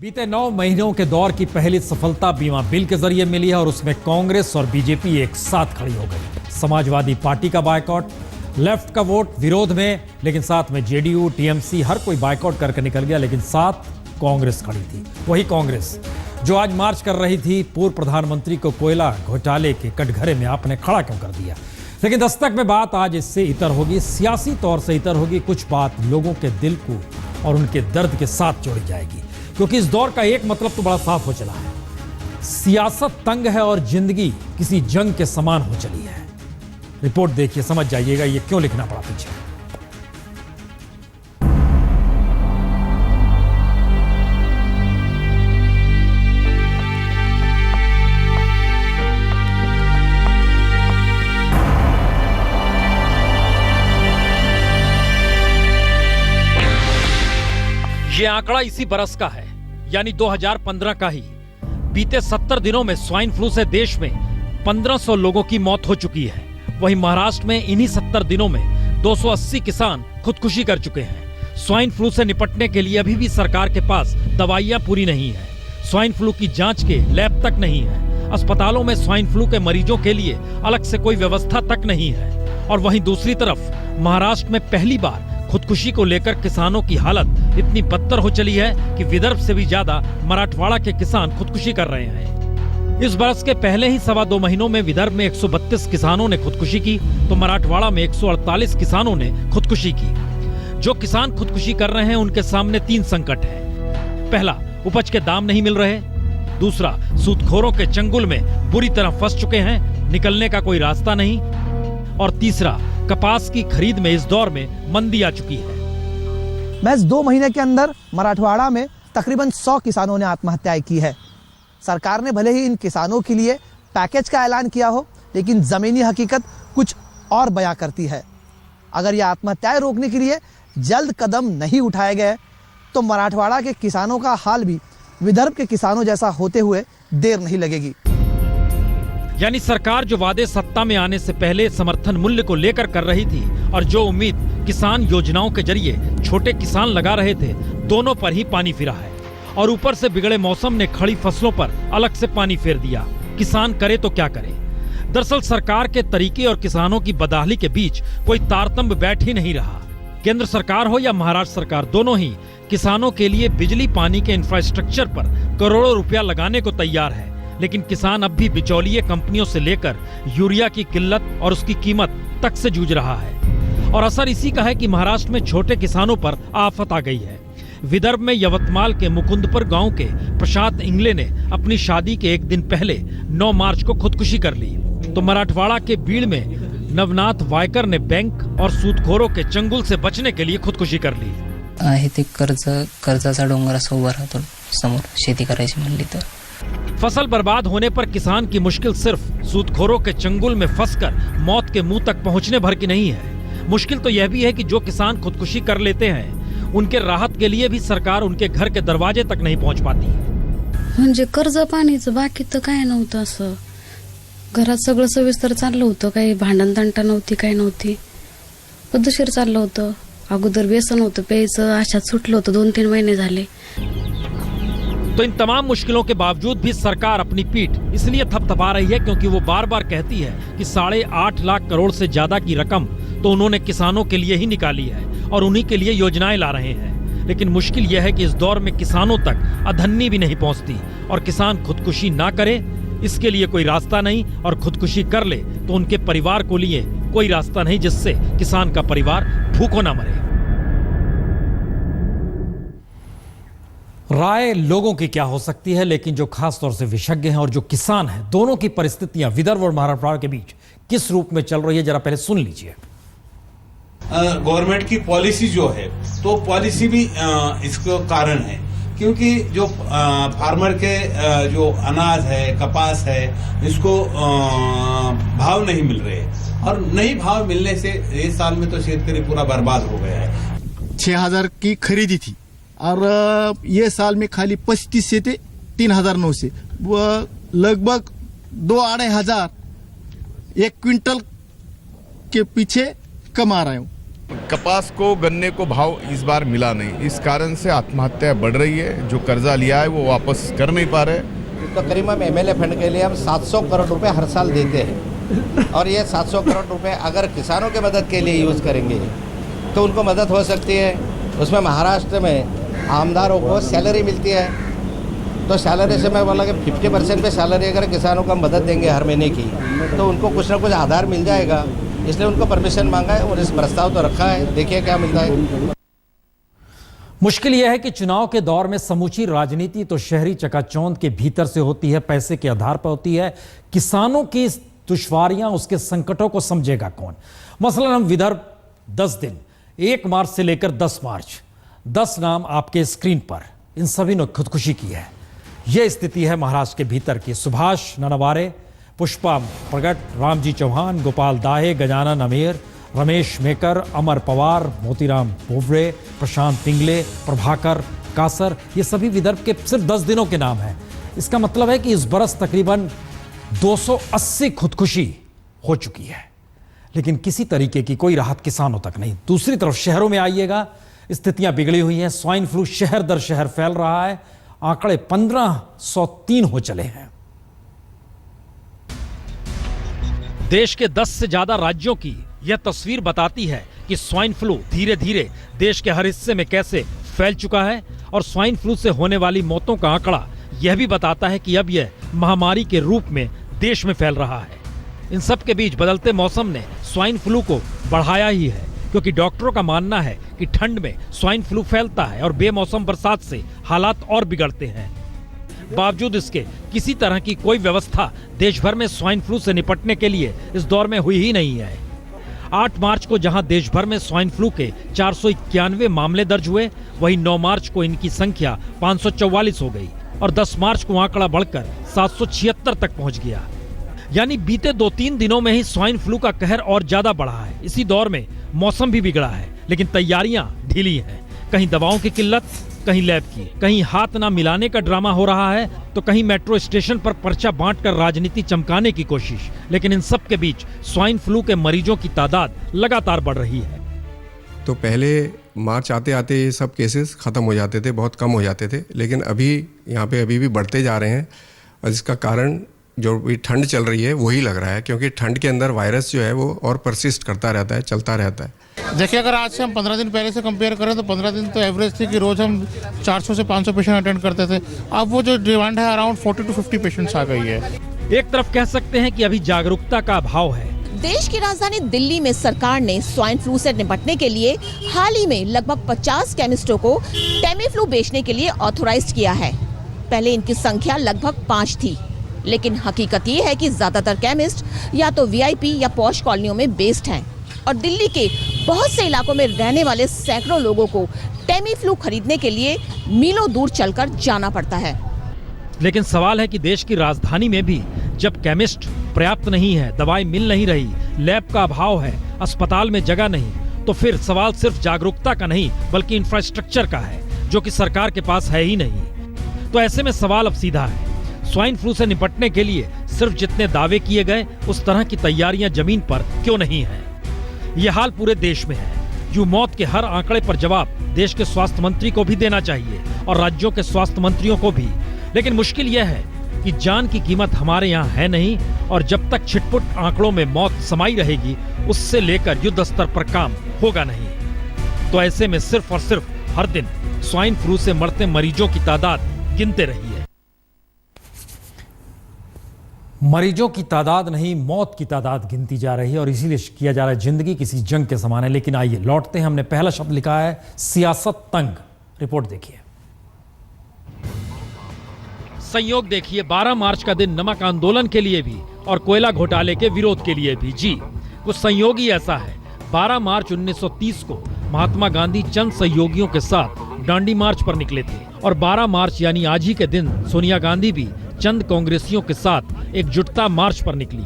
बीते 9 महीनों के दौर की पहली सफलता बीमा बिल के जरिए मिली है और उसमें कांग्रेस और बीजेपी एक साथ खड़ी हो गई। समाजवादी पार्टी का बायकॉट, लेफ्ट का वोट विरोध में, लेकिन साथ में जेडीयू, टीएमसी हर कोई बायकॉट करके निकल गया, लेकिन साथ कांग्रेस खड़ी थी। वही कांग्रेस जो आज मार्च कर रही थी पूर्व प्रधानमंत्री को कोयला घोटाले के कटघरे में आपने खड़ा क्यों कर दिया। लेकिन दस्तक में बात आज इससे इतर होगी, सियासी तौर से इतर होगी। कुछ बात लोगों के दिल को और उनके दर्द के साथ जोड़ी जाएगी, क्योंकि इस दौर का एक मतलब तो बड़ा साफ हो चला है, सियासत तंग है और जिंदगी किसी जंग के समान हो चली है। रिपोर्ट देखिए, समझ जाइएगा ये क्यों लिखना पड़ा पीछे। ये आंकड़ा इसी बरस का है, यानी 2015 का ही। बीते 70 दिनों में स्वाइन फ्लू से देश में 1500 लोगों की मौत हो चुकी है। वहीं महाराष्ट्र में इन्हीं 70 दिनों में 280 किसान खुदकुशी कर चुके हैं। स्वाइन फ्लू से निपटने के लिए अभी भी सरकार के पास दवाइयां पूरी नहीं है। स्वाइन फ्लू की जांच के लैब तक नहीं है। अस्पतालों में स्वाइन फ्लू के मरीजों के लिए अलग से कोई व्यवस्था तक नहीं है। और वहीं दूसरी तरफ महाराष्ट्र में पहली बार खुदकुशी को लेकर किसानों की हालत इतनी बदतर हो चली है कि विदर्भ से भी ज्यादा मराठवाड़ा के किसान खुदकुशी कर रहे हैं। इस बरस के पहले ही 2.25 महीनों में विदर्भ में 132 किसानों ने खुदकुशी की, तो मराठवाड़ा में 148 किसानों ने खुदकुशी की। जो किसान खुदकुशी कर रहे हैं उनके सामने 3 संकट हैं। पहला, उपज के दाम नहीं मिल रहे। दूसरा, सूदखोरों के चंगुल में बुरी तरह फंस चुके हैं, निकलने का कोई रास्ता नहीं। और तीसरा, कपास की खरीद में इस दौर में मंदी आ चुकी है। महज 2 महीने के अंदर मराठवाड़ा में तकरीबन 100 किसानों ने आत्महत्याएं की है। सरकार ने भले ही इन किसानों के लिए पैकेज का ऐलान किया हो, लेकिन जमीनी हकीकत कुछ और बयां करती है। अगर ये आत्महत्याएं रोकने के लिए जल्द कदम नहीं उठाए गए तो मराठवाड़ा के किसानों का हाल भी विदर्भ के किसानों जैसा होते हुए देर नहीं लगेगी। यानी सरकार जो वादे सत्ता में आने से पहले समर्थन मूल्य को लेकर कर रही थी और जो उम्मीद किसान योजनाओं के जरिए छोटे किसान लगा रहे थे, दोनों पर ही पानी फिरा है। और ऊपर से बिगड़े मौसम ने खड़ी फसलों पर अलग से पानी फेर दिया। किसान करे तो क्या करे। दरअसल सरकार के तरीके और किसानों की बदहाली के बीच कोई तारतम्य बैठ ही नहीं रहा। केंद्र सरकार हो या महाराष्ट्र सरकार, दोनों ही किसानों के लिए बिजली पानी के इंफ्रास्ट्रक्चर पर करोड़ों रुपया लगाने को तैयार है, लेकिन किसान अब भी बिचौलिए कंपनियों से लेकर यूरिया की किल्लत और उसकी कीमत तक से जूझ रहा है। और असर इसी का है कि महाराष्ट्र में छोटे किसानों पर आफत आ गई है। विदर्भ में यवतमाल के मुकुंदपुर गांव के प्रशांत इंगले ने अपनी शादी के एक दिन पहले 9 मार्च को खुदकुशी कर ली। तो मराठवाड़ा के बीड़ में नवनाथ वायकर ने बैंक और सूदखोरों के चंगुल से बचने के लिए खुदकुशी कर ली। आहे ते कर्जाचा डोंगर असं उभा राहतो समोर शेती करायची म्हणली तर। फसल बर्बाद होने पर किसान की मुश्किल सिर्फ सूदखोरों के चंगुल में फंसकर मौत के मुंह तक पहुंचने भर की नहीं है। मुश्किल तो यह भी है कि जो किसान खुदकुशी कर लेते हैं, उनके राहत के लिए भी सरकार उनके घर के दरवाजे तक नहीं पहुंच पाती। म्हणजे कर्ज पाणीचं बाकी तर काय नव्हतं, असं घरात सगळं सविस्तर चाललं होतं, काही भांडण तंटा नव्हती, काही नव्हती, पद्धतशीर चाललं होतं। अगोदर व्यसन होतं प्यायचं, अशात सुटलं होतं, 2-3 महिने झाले। तो इन तमाम मुश्किलों के बावजूद भी सरकार अपनी पीठ इसलिए थपथपा रही है क्योंकि वो बार बार कहती है कि 8.5 लाख करोड़ से ज्यादा की रकम तो उन्होंने किसानों के लिए ही निकाली है और उन्हीं के लिए योजनाएं ला रहे हैं। लेकिन मुश्किल यह है कि इस दौर में किसानों तक अधन्नी भी नहीं पहुंचती और किसान खुदकुशी ना करे इसके लिए कोई रास्ता नहीं, और खुदकुशी कर ले तो उनके परिवार को लिए कोई रास्ता नहीं जिससे किसान का परिवार भूखों ना मरे। राय लोगों की क्या हो सकती है, लेकिन जो खास तौर से विशेषज्ञ हैं और जो किसान हैं, दोनों की परिस्थितियां विदर्भ और मराठवाड़ा के बीच किस रूप में चल रही है, जरा पहले सुन लीजिए। गवर्नमेंट की पॉलिसी जो है, तो पॉलिसी भी इसको कारण है, क्योंकि जो फार्मर के जो अनाज है, कपास है, इसको भाव नहीं मिल रहे, और नहीं भाव मिलने से इस साल में तो शेतकरी पूरा बर्बाद हो गया है। 6,000 की खरीदी थी और ये साल में खाली 35 से 3,900, वो लगभग 2-2.5 हजार एक क्विंटल के पीछे कमा रहा हूँ। कपास को गन्ने को भाव इस बार मिला नहीं, इस कारण से आत्महत्या बढ़ रही है। जो कर्जा लिया है वो वापस कर नहीं पा रहे। तो करीब हम एमएलए फंड के लिए हम 700 करोड़ रुपए हर साल देते हैं और ये 700 करोड़ रुपए अगर किसानों के मदद के लिए यूज़ करेंगे तो उनको मदद हो सकती है। उसमें महाराष्ट्र में आमदारों को सैलरी मिलती है, तो सैलरी से मैं बोला कि 50% पे सैलरी अगर किसानों को मदद देंगे हर महीने की तो उनको कुछ ना कुछ आधार मिल जाएगा। इसलिए उनको परमिशन मांगा है और इस प्रस्ताव तो रखा है, देखिए क्या मिलता है। मुश्किल यह है कि चुनाव के दौर में समूची राजनीति तो शहरी चकाचौंध के भीतर से होती है, पैसे के आधार पर होती है। किसानों की दुश्वारियां, उसके संकटों को समझेगा कौन? मसलन हम विदर्भ 10 दिन, 1 मार्च से लेकर 10 मार्च, 10 नाम आपके स्क्रीन पर, इन सभी ने खुदकुशी की है। यह स्थिति है महाराष्ट्र के भीतर की। सुभाष ननवारे, पुष्पा प्रगट, रामजी चौहान, गोपाल दाहे, गजानन अमीर, रमेश मेकर, अमर पवार, मोतीराम बोवरे, प्रशांत पिंगले, प्रभाकर कासर, ये सभी विदर्भ के सिर्फ 10 दिनों के नाम हैं। इसका मतलब है कि इस बरस तकरीबन 280 खुदकुशी हो चुकी है, लेकिन किसी तरीके की कोई राहत किसानों तक नहीं। दूसरी तरफ शहरों में आइएगा, स्थितियां बिगड़ी हुई हैं। स्वाइन फ्लू शहर दर शहर फैल रहा है। आंकड़े 1503 हो चले हैं। देश के 10 से ज्यादा राज्यों की यह तस्वीर बताती है कि स्वाइन फ्लू धीरे धीरे देश के हर हिस्से में कैसे फैल चुका है, और स्वाइन फ्लू से होने वाली मौतों का आंकड़ा यह भी बताता है कि अब यह महामारी के रूप में देश में फैल रहा है। इन सब के बीच बदलते मौसम ने स्वाइन फ्लू को बढ़ाया ही है, क्योंकि डॉक्टरों का मानना है कि ठंड में स्वाइन फ्लू फैलता है और बेमौसम बरसात से हालात और बिगड़ते हैं। बावजूद इसके किसी तरह की कोई व्यवस्था देश भर में स्वाइन फ्लू से निपटने के लिए इस दौर में हुई ही नहीं है। 8 मार्च को जहां देश भर में स्वाइन फ्लू के 491 मामले दर्ज हुए, वहीं 9 मार्च को इनकी संख्या 544 हो गई और 10 मार्च को आंकड़ा बढ़कर 776 तक पहुंच गया। यानी बीते 2-3 दिनों में ही स्वाइन फ्लू का कहर और ज्यादा बढ़ा है। इसी दौर में मौसम भी बिगड़ा है, लेकिन तैयारियां ढीली हैं। कहीं दवाओं की किल्लत, कहीं लैब की, कहीं हाथ ना मिलाने का ड्रामा हो रहा है, तो कहीं मेट्रो स्टेशन पर पर्चा बांटकर राजनीति चमकाने की कोशिश। लेकिन इन सब के बीच स्वाइन फ्लू के मरीजों की तादाद लगातार बढ़ रही है। तो पहले मार्च आते आते ये सब केसेस खत्म हो जाते थे, बहुत कम हो जाते थे, लेकिन अभी यहाँ पे अभी भी बढ़ते जा रहे हैं। और इसका कारण जो भी ठंड चल रही है वही लग रहा है, क्योंकि ठंड के अंदर वायरस जो है वो और परसिस्ट करता रहता है, चलता रहता है। देखिए, अगर आज से हम 15 दिन पहले से कंपेयर करें तो 15 दिन तो एवरेज थी कि रोज हम 400 से 500 पेशेंट अटेंड करते थे। अब वो जो डिमांड है अराउंड 40 to 50 पेशेंट्स आ गई है। एक तरफ कह सकते हैं कि अभी जागरूकता का अभाव है। देश की राजधानी दिल्ली में सरकार ने स्वाइन फ्लू से निपटने के लिए हाल ही में लगभग 50 केमिस्टों को टेमीफ्लू बेचने के लिए ऑथोराइज किया है। पहले इनकी संख्या लगभग 5 थी, लेकिन हकीकत ये है कि ज्यादातर केमिस्ट या तो वीआईपी या पॉश कॉलोनियों में बेस्ड हैं और दिल्ली के बहुत से इलाकों में रहने वाले सैकड़ों लोगों को टेमीफ्लू खरीदने के लिए मीलों दूर चलकर जाना पड़ता है। लेकिन सवाल है कि देश की राजधानी में भी जब केमिस्ट पर्याप्त नहीं है, दवाई मिल नहीं रही, लैब का अभाव है, अस्पताल में जगह नहीं, तो फिर सवाल सिर्फ जागरूकता का नहीं बल्कि इंफ्रास्ट्रक्चर का है, जो कि सरकार के पास है ही नहीं। तो ऐसे में सवाल अब सीधा है, स्वाइन फ्लू से निपटने के लिए सिर्फ जितने दावे किए गए उस तरह की तैयारियां जमीन पर क्यों नहीं है? यह हाल पूरे देश में है। यूं मौत के हर आंकड़े पर जवाब देश के स्वास्थ्य मंत्री को भी देना चाहिए और राज्यों के स्वास्थ्य मंत्रियों को भी। लेकिन मुश्किल यह है कि जान की कीमत हमारे यहाँ है नहीं, और जब तक छिटपुट आंकड़ों में मौत समाई रहेगी, उससे लेकर युद्ध स्तर पर काम होगा नहीं। तो ऐसे में सिर्फ और सिर्फ हर दिन स्वाइन फ्लू से मरते मरीजों की तादाद गिनते रहिए। मरीजों की तादाद नहीं, मौत की तादाद गिनती जा रही है, और इसीलिए किया जा रहा है जिंदगी किसी जंग के समान है। लेकिन आइए लौटते हैं। हमने पहला शब्द लिखा है सियासत तंग। रिपोर्ट देखिए। संयोग देखिए, 12 मार्च का दिन नमक आंदोलन के लिए भी और कोयला घोटाले के विरोध के लिए भी। जी, कुछ संयोग ही ऐसा है। 12 मार्च 1930 को महात्मा गांधी चंद सहयोगियों के साथ दांडी मार्च पर निकले थे, और 12 मार्च यानी आज ही के दिन सोनिया गांधी भी चंद कांग्रेसियों के साथ एकजुटता मार्च पर निकली।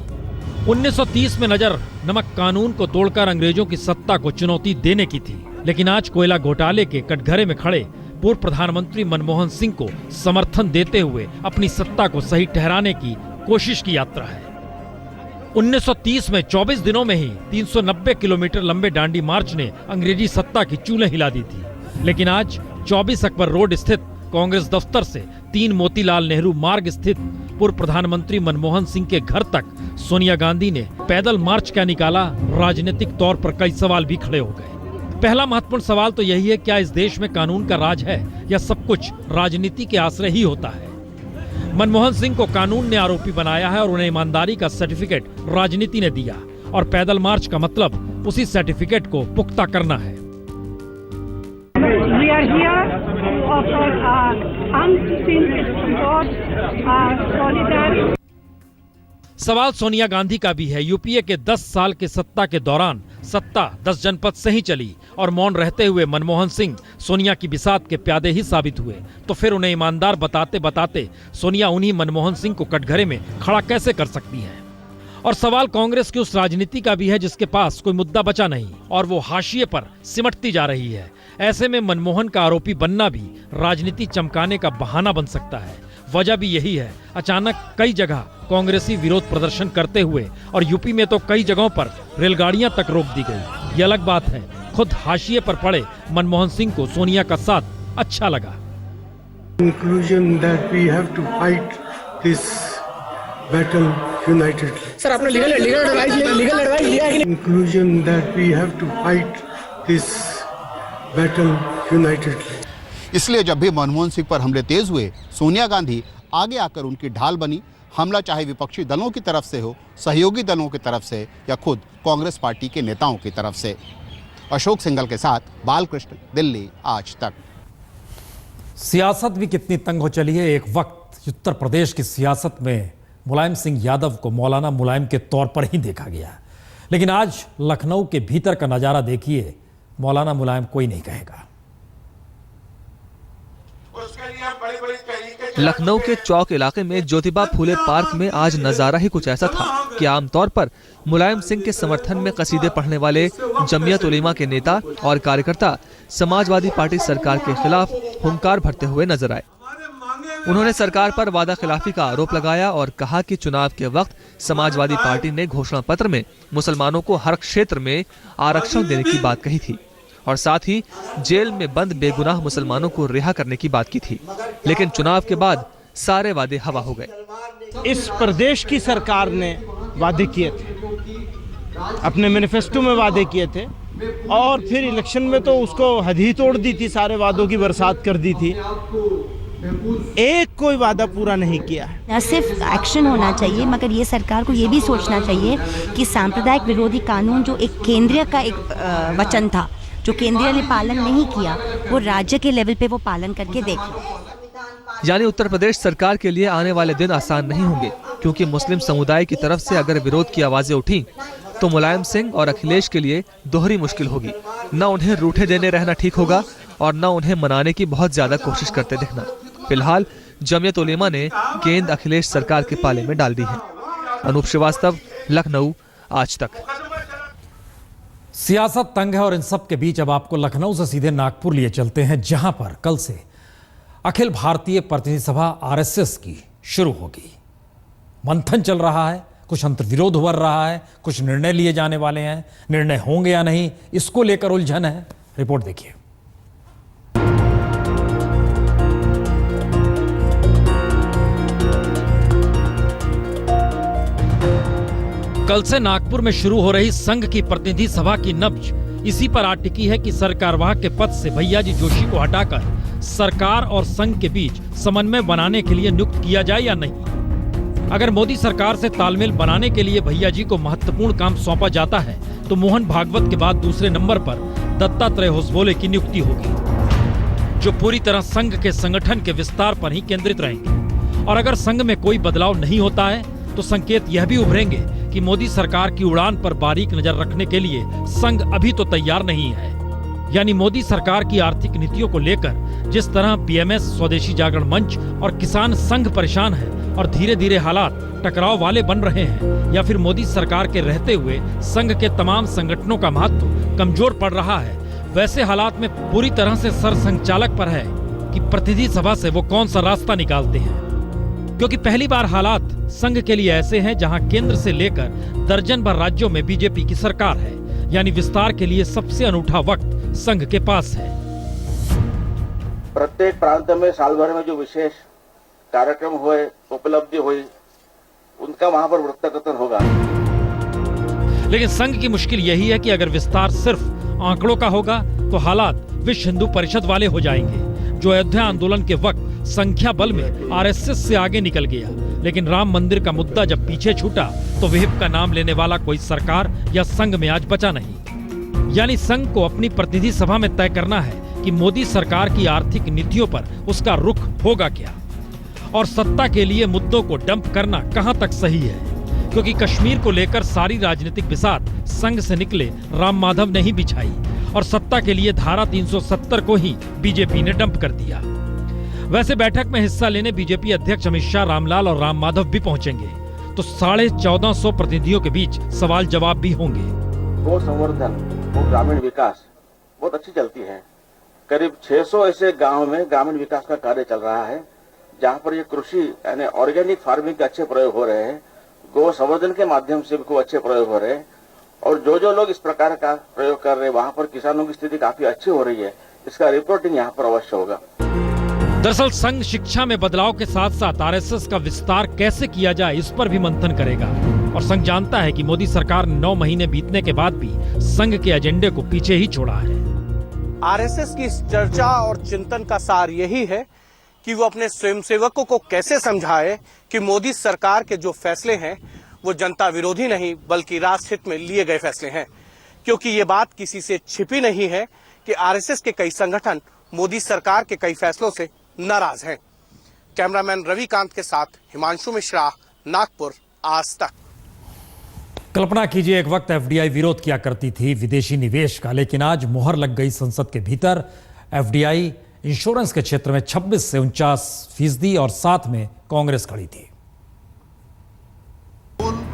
1930 में नजर नमक कानून को तोड़कर अंग्रेजों की सत्ता को चुनौती देने की थी, लेकिन आज कोयला घोटाले के कटघरे में खड़े पूर्व प्रधानमंत्री मनमोहन सिंह को समर्थन देते हुए अपनी सत्ता को सही ठहराने की कोशिश की यात्रा है। 1930 में 24 दिनों में ही 390 किलोमीटर लंबे दांडी मार्च ने अंग्रेजी सत्ता की चूल्हे हिला दी थी। लेकिन आज 24 अकबर रोड स्थित कांग्रेस दफ्तर से 3 मोतीलाल नेहरू मार्ग स्थित पूर्व प्रधानमंत्री मनमोहन सिंह के घर तक सोनिया गांधी ने पैदल मार्च क्या निकाला, राजनीतिक तौर पर कई सवाल भी खड़े हो गए। पहला महत्वपूर्ण सवाल तो यही है, क्या इस देश में कानून का राज है या सब कुछ राजनीति के आश्रय ही होता है। मनमोहन सिंह को कानून ने आरोपी बनाया है और उन्हें ईमानदारी का सर्टिफिकेट राजनीति ने दिया, और पैदल मार्च का मतलब उसी सर्टिफिकेट को पुख्ता करना है। We are here to offer our unceasing support, our solidarity. सवाल सोनिया गांधी का भी है। यूपीए के 10 साल के सत्ता के दौरान सत्ता 10 जनपद से ही चली और मौन रहते हुए मनमोहन सिंह सोनिया की बिसात के प्यादे ही साबित हुए, तो फिर उन्हें ईमानदार बताते बताते सोनिया उन्हीं मनमोहन सिंह को कटघरे में खड़ा कैसे कर सकती हैं। और सवाल कांग्रेस की उस राजनीति का भी है जिसके पास कोई मुद्दा बचा नहीं और वो हाशिए पर सिमटती जा रही है। ऐसे में मनमोहन का आरोपी बनना भी राजनीति चमकाने का बहाना बन सकता है। वजह भी यही है, अचानक कई जगह कांग्रेसी विरोध प्रदर्शन करते हुए और यूपी में तो कई जगहों पर रेलगाड़ियां तक रोक दी गई। ये अलग बात है, खुद हाशिए पर पड़े मनमोहन सिंह को सोनिया का साथ अच्छा लगा। Conclusion that we have to fight this battle unitedly. Sir आपने लीगल एडवाइस लिया है कि नहीं? Conclusion that we have to fight this battle unitedly. इसलिए जब भी मनमोहन सिंह पर हमले तेज हुए, सोनिया गांधी आगे आकर उनकी ढाल बनी। हमला चाहे विपक्षी दलों की तरफ से हो, सहयोगी दलों की तरफ से या खुद कांग्रेस पार्टी के नेताओं की तरफ से। अशोक सिंघल के साथ बालकृष्ण, दिल्ली आज तक। सियासत भी कितनी तंग हो चली है। एक वक्त उत्तर प्रदेश की सियासत में मुलायम सिंह यादव को मौलाना मुलायम के तौर पर ही देखा गया, लेकिन आज लखनऊ के भीतर का नजारा देखिए, मौलाना मुलायम कोई नहीं कहेगा। लखनऊ के चौक इलाके में ज्योतिबा फूले पार्क में आज नजारा ही कुछ ऐसा था कि आमतौर पर मुलायम सिंह के समर्थन में कसीदे पढ़ने वाले जमियत उलेमा के नेता और कार्यकर्ता समाजवादी पार्टी सरकार के खिलाफ हुंकार भरते हुए नजर आए। उन्होंने सरकार पर वादा खिलाफी का आरोप लगाया और कहा कि चुनाव के वक्त समाजवादी पार्टी ने घोषणा पत्र में मुसलमानों को हर क्षेत्र में आरक्षण देने की बात कही थी और साथ ही जेल में बंद बेगुनाह मुसलमानों को रिहा करने की बात की थी। लेकिन चुनाव के बाद सारे वादे हवा हो गए। इस प्रदेश की सरकार ने वादे किए थे, अपने मैनिफेस्टो में वादे किए थे और फिर इलेक्शन में तो उसको हद ही तोड़ दी थी, सारे वादों की बरसात कर दी थी। एक कोई वादा पूरा नहीं किया है। न सिर्फ एक्शन होना चाहिए मगर ये सरकार को ये भी सोचना चाहिए कि सांप्रदायिक विरोधी कानून जो एक केंद्रीय का एक वचन था, जो केंद्रीय ने पालन नहीं किया, वो राज्य के लेवल पे वो पालन करके देखें। यानी उत्तर प्रदेश सरकार के लिए आने वाले दिन आसान नहीं होंगे, क्योंकि मुस्लिम समुदाय की तरफ से अगर विरोध की आवाजें उठी तो मुलायम सिंह और अखिलेश के लिए दोहरी मुश्किल होगी। न उन्हें रूठे देने रहना ठीक होगा और न उन्हें मनाने की बहुत ज्यादा कोशिश करते दिखना। फिलहाल जमियत उलेमा ने गेंद अखिलेश सरकार के पाले में डाल दी है। अनूप श्रीवास्तव, लखनऊ आज तक। सियासत तंग है और इन सब के बीच अब आपको लखनऊ से सीधे नागपुर लिए चलते हैं, जहां पर कल से अखिल भारतीय प्रतिनिधि सभा आरएसएस की शुरू होगी। मंथन चल रहा है, कुछ अंतर्विरोध उभर रहा है, कुछ निर्णय लिए जाने वाले हैं। निर्णय होंगे या नहीं, इसको लेकर उलझन है। रिपोर्ट देखिए। कल से नागपुर में शुरू हो रही संघ की प्रतिनिधि सभा की नब्ज इसी पर आ टिकी है कि सरकारवाह के पद से भैयाजी जोशी को हटाकर सरकार और संघ के बीच समन्वय बनाने के लिए नियुक्त किया जाए या नहीं। अगर मोदी सरकार से तालमेल बनाने के लिए भैयाजी को महत्वपूर्ण काम सौंपा जाता है तो मोहन भागवत के बाद दूसरे नंबर पर दत्तात्रेय होसबोले की नियुक्ति होगी, जो पूरी तरह संघ के संगठन के विस्तार पर ही केंद्रित रहेंगे। और अगर संघ में कोई बदलाव नहीं होता है तो संकेत यह भी उभरेंगे कि मोदी सरकार की उड़ान पर बारीक नजर रखने के लिए संघ अभी तो तैयार नहीं है। यानी मोदी सरकार की आर्थिक नीतियों को लेकर जिस तरह बीएमएस, स्वदेशी जागरण मंच और किसान संघ परेशान है और धीरे धीरे हालात टकराव वाले बन रहे हैं, या फिर मोदी सरकार के रहते हुए संघ के तमाम संगठनों का महत्व कमजोर पड़ रहा है, वैसे हालात में पूरी तरह से सरसंघचालक पर है कि प्रतिनिधि सभा से वो कौन सा रास्ता निकालते हैं। क्योंकि पहली बार हालात संघ के लिए ऐसे हैं जहां केंद्र से लेकर दर्जन भर राज्यों में बीजेपी की सरकार है, यानी विस्तार के लिए सबसे अनूठा वक्त संघ के पास है। प्रत्येक प्रांत में साल भर में जो विशेष कार्यक्रम हुए, उपलब्धि हुई, उनका वहां पर वृत्तकथन होगा। लेकिन संघ की मुश्किल यही है कि अगर विस्तार सिर्फ आंकड़ों का होगा तो हालात विश्व हिंदू परिषद वाले हो जाएंगे, जो अयोध्या आंदोलन के वक्त संख्या बल में आरएसएस से आगे निकल गया। लेकिन राम मंदिर का मुद्दा जब पीछे छूटा तो विहिप का नाम लेने वाला कोई सरकार या संघ में आज बचा नहीं। यानी संघ को अपनी प्रतिनिधि सभा में तय करना है कि मोदी सरकार की आर्थिक नीतियों पर उसका रुख होगा क्या, और सत्ता के लिए मुद्दों को डंप करना कहां तक सही है। क्योंकि कश्मीर को लेकर सारी राजनीतिक बिसात संघ से निकले राम माधव ने ही बिछाई, और सत्ता के लिए धारा 370 को ही बीजेपी ने डंप कर दिया। वैसे बैठक में हिस्सा लेने बीजेपी अध्यक्ष अमित शाह, रामलाल और राम माधव भी पहुंचेंगे, तो 1450 प्रतिनिधियों के बीच सवाल जवाब भी होंगे। गो संवर्धन और ग्रामीण विकास बहुत अच्छी चलती है। करीब 600 ऐसे गाँव में ग्रामीण विकास का कार्य चल रहा है, जहाँ पर ये कृषि यानी ऑर्गेनिक फार्मिंग के अच्छे प्रयोग हो रहे हैं, गो संवर्धन के माध्यम से भी अच्छे प्रयोग हो रहे हैं, और जो लोग इस प्रकार का प्रयोग कर रहे हैं वहाँ पर किसानों की स्थिति काफी अच्छी हो रही है। इसका रिपोर्टिंग यहाँ पर अवश्य होगा। दरअसल संघ शिक्षा में बदलाव के साथ साथ आरएसएस का विस्तार कैसे किया जाए इस पर भी मंथन करेगा, और संघ जानता है कि मोदी सरकार ने 9 महीने बीतने के बाद भी संघ के एजेंडे को पीछे ही छोड़ा है। आरएसएस की इस चर्चा और चिंतन का सार यही है कि वो अपने स्वयंसेवकों को कैसे समझाए कि मोदी सरकार के जो फैसले हैं वो जनता विरोधी नहीं बल्कि राष्ट्र हित में लिए गए फैसले हैं। क्योंकि ये बात किसी से छिपी नहीं है कि आरएसएस के कई संगठन मोदी सरकार के कई फैसलों से नाराज हैं। कैमरामैन रविकांत के साथ हिमांशु मिश्रा, नागपुर, आज तक। कल्पना कीजिए, एक वक्त एफडीआई विरोध किया करती थी विदेशी निवेश का, लेकिन आज मुहर लग गई संसद के भीतर। एफडीआई इंश्योरेंस के क्षेत्र में 26 से 49% और साथ में कांग्रेस खड़ी थी।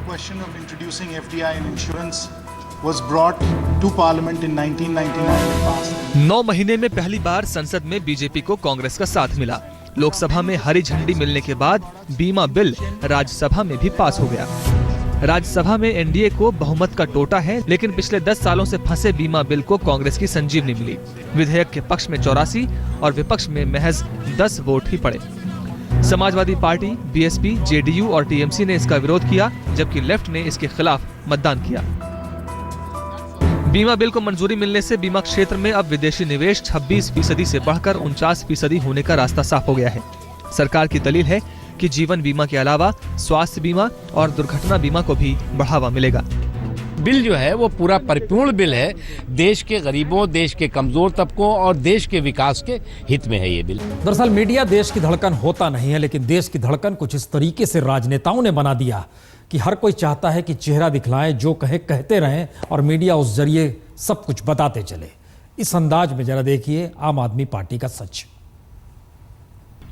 Question of introducing FDI in insurance was brought to Parliament in 1999 and passed. 9 महीने में पहली बार संसद में बीजेपी को कांग्रेस का साथ मिला। लोकसभा में हरी झंडी मिलने के बाद बीमा बिल राज्यसभा में भी पास हो गया। राज्यसभा में एनडीए को बहुमत का टोटा है, लेकिन पिछले 10 सालों से फंसे बीमा बिल को कांग्रेस की संजीवनी मिली। विधेयक के पक्ष में 84 और विपक्ष में महज 10 वोट ही पड़े। समाजवादी पार्टी, बीएसपी, जेडीयू और टीएमसी ने इसका विरोध किया, जबकि लेफ्ट ने इसके खिलाफ मतदान किया। बीमा बिल को मंजूरी मिलने से बीमा क्षेत्र में अब विदेशी निवेश 26% से बढ़कर 49% होने का रास्ता साफ हो गया है। सरकार की दलील है कि जीवन बीमा के अलावा स्वास्थ्य बीमा और दुर्घटना बीमा को भी बढ़ावा मिलेगा। बिल जो है वो पूरा परिपूर्ण बिल है, देश के गरीबों, देश के कमजोर तबकों और देश के विकास के हित में है ये बिल। दरअसल मीडिया देश की धड़कन होता नहीं है, लेकिन देश की धड़कन कुछ इस तरीके से राजनेताओं ने बना दिया कि हर कोई चाहता है कि चेहरा दिखलाएं, जो कहे कहते रहें और मीडिया उस जरिए सब कुछ बताते चले। इस अंदाज में जरा देखिए आम आदमी पार्टी का सच।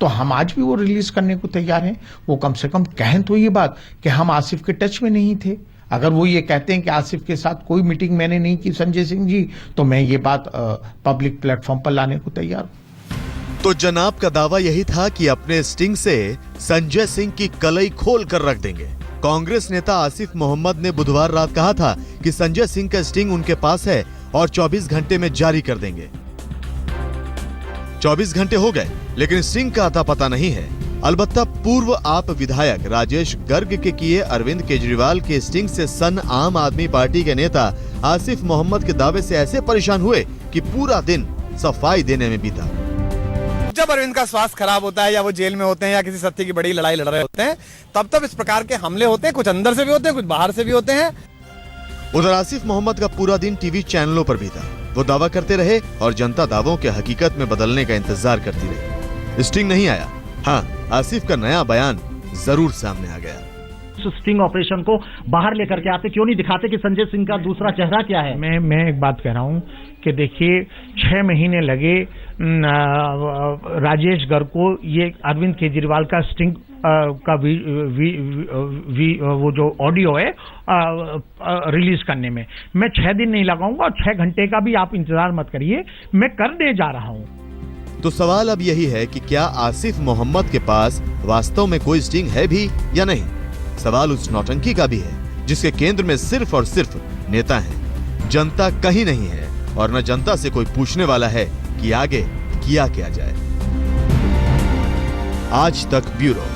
तो हम आज भी वो रिलीज करने को तैयार हैं। वो कम से कम कहें तो ये बात कि हम आसिफ के टच में नहीं थे। अगर वो ये कहते हैं कि आसिफ के साथ कोई मीटिंग मैंने नहीं की संजय सिंह जी, तो मैं ये बात पब्लिक प्लेटफॉर्म पर लाने को तैयार हूं। तो जनाब का दावा यही था कि अपने स्टिंग से संजय सिंह की कलई खोल कर रख देंगे। कांग्रेस नेता आसिफ मोहम्मद ने बुधवार रात कहा था कि संजय सिंह का स्टिंग उनके पास है और 24 घंटे में जारी कर देंगे। 24 घंटे हो गए, लेकिन स्टिंग का अता पता नहीं है। अलबत्ता पूर्व आप विधायक राजेश गर्ग के किए अरविंद केजरीवाल के स्टिंग से सन आम आदमी पार्टी के नेता आसिफ मोहम्मद के दावे से ऐसे परेशान हुए कि पूरा दिन सफाई देने में बीता। जब अरविंद का स्वास्थ्य खराब होता है या वो जेल में होते हैं या किसी सत्य की बड़ी लड़ाई लड़ रहे होते हैं, तब इस प्रकार के हमले होते हैं। कुछ अंदर से भी होते हैं, कुछ बाहर से भी होते हैं। उधर आसिफ मोहम्मद का पूरा दिन टीवी चैनलों पर बीता। वो दावा करते रहे और जनता दावों के हकीकत में बदलने का इंतजार करती रही। स्टिंग नहीं आया। हाँ, आसिफ का नया बयान जरूर सामने आ गया। स्टिंग ऑपरेशन को बाहर लेकर के आते, क्यों नहीं दिखाते कि संजय सिंह का दूसरा चेहरा क्या है? मैं एक बात कह रहा हूँ कि देखिए 6 महीने लगे राजेश गर्ग को ये अरविंद केजरीवाल का स्टिंग का वो जो ऑडियो है रिलीज करने में। मैं 6 दिन नहीं लगाऊंगा और 6 घंटे का भी आप इंतजार मत करिए, मैं करने जा रहा हूँ। तो सवाल अब यही है कि क्या आसिफ मोहम्मद के पास वास्तव में कोई स्टिंग है भी या नहीं। सवाल उस नौटंकी का भी है जिसके केंद्र में सिर्फ और सिर्फ नेता हैं। जनता कहीं नहीं है और न जनता से कोई पूछने वाला है कि आगे किया क्या जाए। आज तक ब्यूरो।